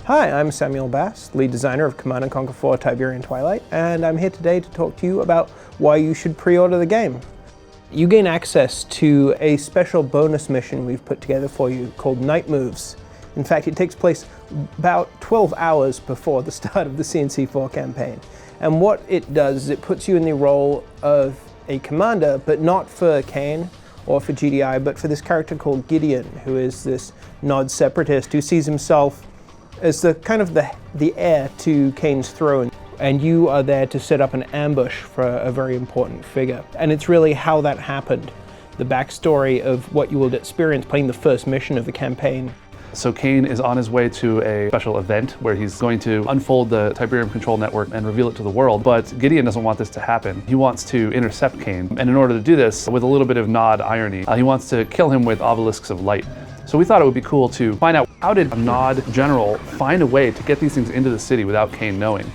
Hi, I'm Samuel Bass, lead designer of Command & Conquer 4 Tiberian Twilight, and I'm here today to talk to you about why you should pre-order the game. You gain access to a special bonus mission we've put together for you called Night Moves. In fact, it takes place about 12 hours before the start of the CNC4 campaign. And what it does is it puts you in the role of a commander, but not for Kane or for GDI, but for this character called Gideon, who is this Nod separatist who sees himself as the kind of the heir to Kane's throne. And you are there to set up an ambush for a very important figure. And it's really how that happened, the backstory of what you will experience playing the first mission of the campaign. So Kane is on his way to a special event where he's going to unfold the Tiberium control network and reveal it to the world, but Gideon doesn't want this to happen. He wants to intercept Kane, and in order to do this, with a little bit of Nod irony, he wants to kill him with obelisks of light. So we thought it would be cool to find out, how did a Nod general find a way to get these things into the city without Kane knowing?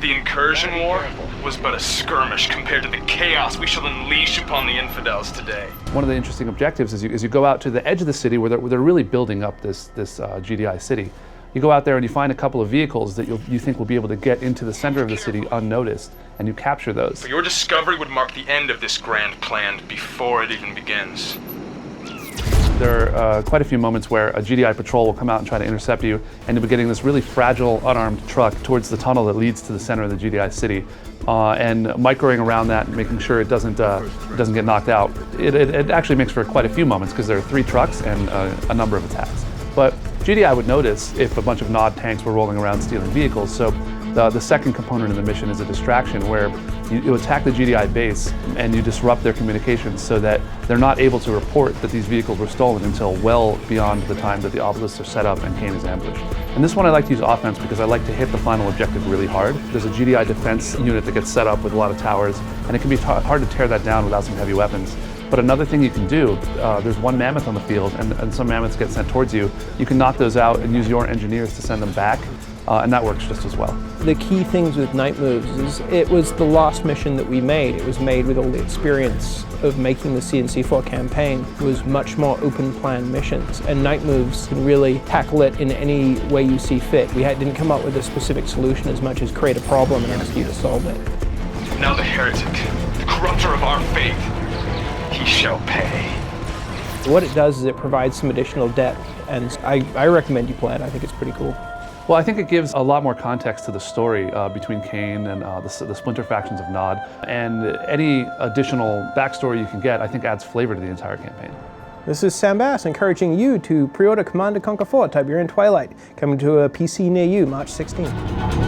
The incursion war was but a skirmish compared to the chaos we shall unleash upon the infidels today. One of the interesting objectives is you go out to the edge of the city where they're really building up this GDI city. You go out there and you find a couple of vehicles that you think will be able to get into the center of the city unnoticed, and you capture those. For your discovery would mark the end of this grand plan before it even begins. There are quite a few moments where a GDI patrol will come out and try to intercept you, and you'll be getting this really fragile, unarmed truck towards the tunnel that leads to the center of the GDI city, and microing around that and making sure it doesn't get knocked out. It actually makes for quite a few moments because there are 3 trucks and a number of attacks. But GDI would notice if a bunch of Nod tanks were rolling around stealing vehicles, so the second component of the mission is a distraction where you attack the GDI base and you disrupt their communications so that they're not able to report that these vehicles were stolen until well beyond the time that the obelisks are set up and Kane is ambushed. And this one I like to use offense because I like to hit the final objective really hard. There's a GDI defense unit that gets set up with a lot of towers, and it can be hard to tear that down without some heavy weapons. But another thing you can do, there's 1 mammoth on the field and some mammoths get sent towards you. You can knock those out and use your engineers to send them back. And that works just as well. The key things with Night Moves is it was the last mission that we made. It was made with all the experience of making the CNC4 campaign. It was much more open plan missions, and Night Moves can really tackle it in any way you see fit. We didn't come up with a specific solution as much as create a problem and ask you to solve it. Now the heretic, the corrupter of our faith, he shall pay. What it does is it provides some additional depth, and I recommend you play it. I think it's pretty cool. Well, I think it gives a lot more context to the story between Kane and the splinter factions of Nod, and any additional backstory you can get, I think adds flavor to the entire campaign. This is Sam Bass encouraging you to pre-order Command & Conquer 4 Tiberian Twilight, coming to a PC near you March 16th.